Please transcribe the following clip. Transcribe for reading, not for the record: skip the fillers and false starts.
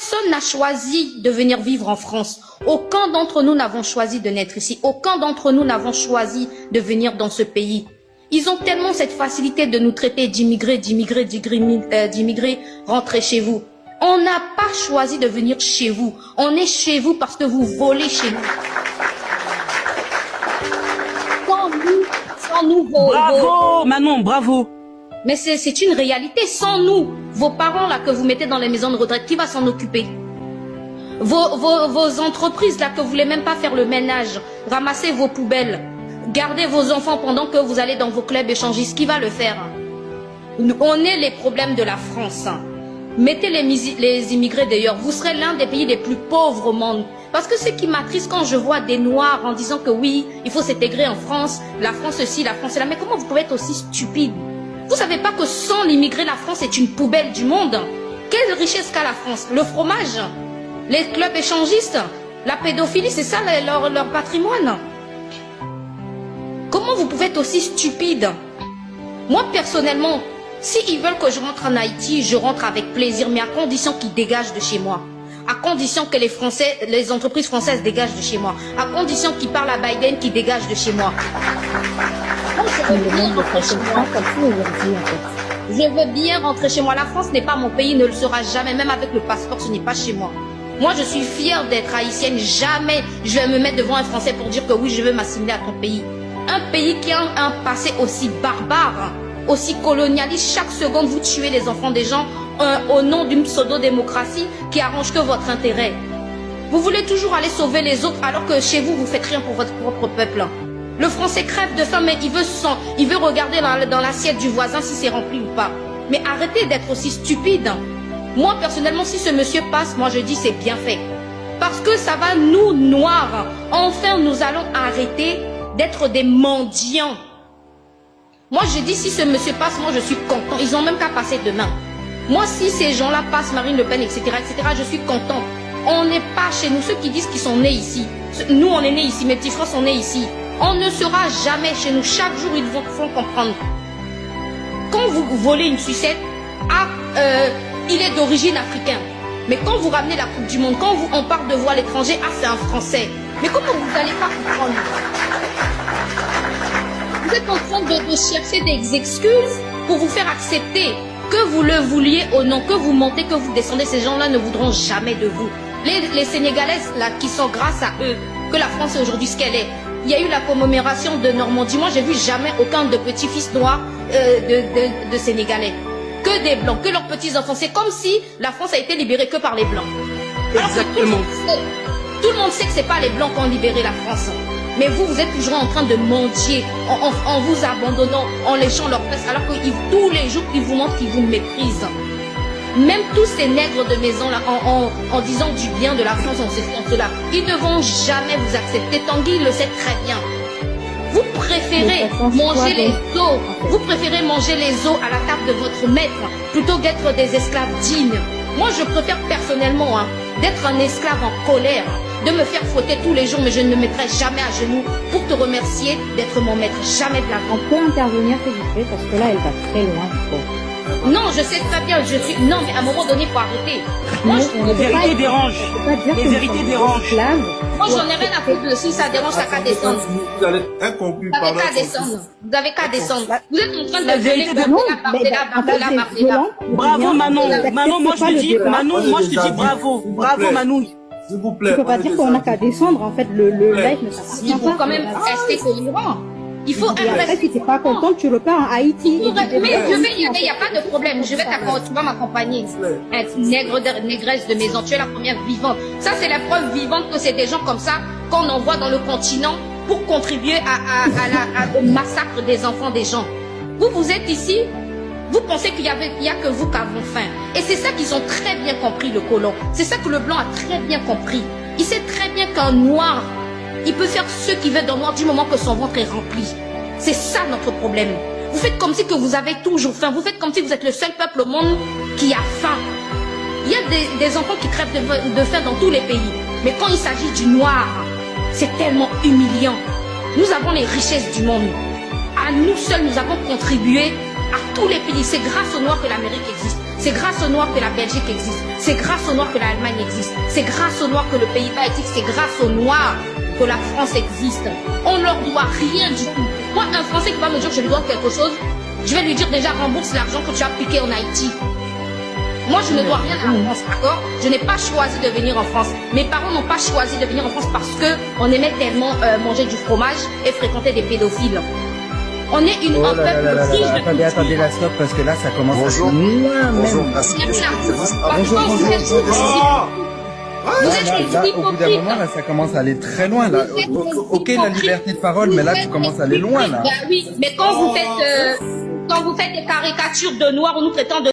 Personne n'a choisi de venir vivre en France. Aucun d'entre nous n'avons choisi de naître ici. Aucun d'entre nous n'avons choisi de venir dans ce pays. Ils ont tellement cette facilité de nous traiter d'immigrés, d'immigrés, rentrez chez vous. On n'a pas choisi de venir chez vous. On est chez vous parce que vous volez chez nous. Sans nous, bravo, Manon, bravo. Mais c'est une réalité. Sans nous, vos parents là que vous mettez dans les maisons de retraite, qui va s'en occuper? Vos entreprises là que vous voulez même pas faire le ménage, ramasser vos poubelles, garder vos enfants pendant que vous allez dans vos clubs échangistes, qui va le faire? On est les problèmes de la France. Mettez les immigrés d'ailleurs. Vous serez l'un des pays les plus pauvres au monde. Parce que ce qui m'attriste quand je vois des Noirs en disant que oui, il faut s'intégrer en France, la France ceci, la France cela. Mais comment vous pouvez être aussi stupide? Vous savez pas que sans l'immigré, la France est une poubelle du monde? Quelle richesse qu'a la France? Le fromage, les clubs échangistes, la pédophilie, c'est ça leur patrimoine. Comment vous pouvez être aussi stupide? Moi personnellement, s'ils veulent que je rentre en Haïti, je rentre avec plaisir, mais à condition qu'ils dégagent de chez moi. À condition que les entreprises françaises dégagent de chez moi. À condition qu'ils parlent à Biden, qu'ils dégagent de chez moi. Moi, je veux bien rentrer chez moi. Je veux bien rentrer chez moi. La France n'est pas mon pays, ne le sera jamais. Même avec le passeport, ce n'est pas chez moi. Moi, je suis fière d'être haïtienne. Jamais je vais me mettre devant un Français pour dire que oui, je veux m'assimiler à ton pays. Un pays qui a un passé aussi barbare, aussi colonialiste. Chaque seconde, vous tuez les enfants des gens au nom d'une pseudo-démocratie qui arrange que votre intérêt. Vous voulez toujours aller sauver les autres alors que chez vous, vous faites rien pour votre propre peuple. Le Français crève de faim, mais il veut regarder dans l'assiette du voisin si c'est rempli ou pas. Mais arrêtez d'être aussi stupide. Moi, personnellement, si ce monsieur passe, moi je dis c'est bien fait. Parce que ça va nous, Noirs, enfin nous allons arrêter d'être des mendiants. Moi, je dis, si ce monsieur passe, moi, je suis content. Ils n'ont même qu'à passer demain. Moi, si ces gens-là passent, Marine Le Pen, etc., je suis content. On n'est pas chez nous. Ceux qui disent qu'ils sont nés ici. Nous, on est nés ici. Mes petits frères sont nés ici. On ne sera jamais chez nous. Chaque jour, ils vont comprendre. Quand vous volez une sucette, il est d'origine africaine. Mais quand vous ramenez la Coupe du Monde, quand on parle de voir l'étranger, c'est un Français. Mais comment vous n'allez pas comprendre? Vous êtes en train de chercher des excuses pour vous faire accepter. Que vous le vouliez ou non, que vous montez, que vous descendez, ces gens-là ne voudront jamais de vous. Les Sénégalaises, là, qui sont grâce à eux, que la France est aujourd'hui ce qu'elle est. Il y a eu la commémoration de Normandie. Moi, j'ai vu jamais aucun de petits-fils noirs de Sénégalais. Que des Blancs, que leurs petits-enfants. C'est comme si la France a été libérée que par les Blancs. Exactement. Tout le monde sait que c'est pas les Blancs qui ont libéré la France. Mais vous êtes toujours en train de mentir, en vous abandonnant, en léchant leurs fesses, alors que tous les jours, ils vous montrent qu'ils vous méprisent. Même tous ces nègres de maison, là, en disant du bien de la France, en cela, ils ne vont jamais vous accepter. Tanguy le sait très bien. Vous préférez manger les os, vous préférez manger les os à la table de votre maître, plutôt qu'être des esclaves dignes. Moi, je préfère personnellement d'être un esclave en colère, de me faire frotter tous les jours, mais je ne me mettrai jamais à genoux pour te remercier d'être mon maître. Jamais de la vie. On peut intervenir, s'il vous plaît, parce que là, elle va très loin. Non, je sais très bien, je suis... Non, mais à un moment donné, il faut arrêter. Moi, les vérités dérangent. Les vérités dérangent. Moi, j'en ai rien à foutre. Si ça dérange, ça qu'à descendre. Vous avez qu'à descendre. Vous avez qu'à descendre. Vous êtes en train de parler là. Bravo, Manon. Manon, moi, je te dis bravo. Bravo, Manon. S'il vous plaît. Tu peux pas dire qu'on n'a qu'à descendre, en fait, le live ne s'appartient pas. Il faut quand même rester cohérent. Il faut après, si tu n'es pas content, tu repars en Haïti. Mais je vais y aller, il n'y a pas de problème. Je vais tu vas m'accompagner. Négresse de maison, tu es la première vivante. Ça, c'est la preuve vivante que c'est des gens comme ça qu'on envoie dans le continent pour contribuer au massacre des enfants des gens. Vous êtes ici, vous pensez qu'il y a que vous qui avons faim. Et c'est ça qu'ils ont très bien compris, le colon. C'est ça que le blanc a très bien compris. Il sait très bien qu'un noir, il peut faire ce qu'il veut dans le noir du moment que son ventre est rempli. C'est ça notre problème. Vous faites comme si que vous avez toujours faim. Vous faites comme si vous êtes le seul peuple au monde qui a faim. Il y a des enfants qui crèvent de faim dans tous les pays. Mais quand il s'agit du noir, c'est tellement humiliant. Nous avons les richesses du monde. À nous seuls, nous avons contribué à tous les pays. C'est grâce aux noirs que l'Amérique existe. C'est grâce aux Noirs que la Belgique existe. C'est grâce aux Noirs que l'Allemagne existe. C'est grâce aux Noirs que le Pays-Bas existe. C'est grâce aux Noirs que la France existe. On leur doit rien du tout. Moi, un Français qui va me dire que je lui dois quelque chose, je vais lui dire déjà rembourse l'argent que tu as piqué en Haïti. Moi, je ne dois rien à la France, d'accord? Je n'ai pas choisi de venir en France. Mes parents n'ont pas choisi de venir en France parce que on aimait tellement manger du fromage et fréquenter des pédophiles. On est un peuple riche de culture. Attendez, la stop, parce que là, ça commence Bonjour. à être loin Bonjour, même. merci. Vous êtes Là, des au bout d'un hypocrites. moment, là, ça commence à aller très loin, là. Ok, la liberté de parole, mais là, tu commences à aller loin, là. Bah oui, mais quand vous faites des caricatures de noirs, on nous prétend de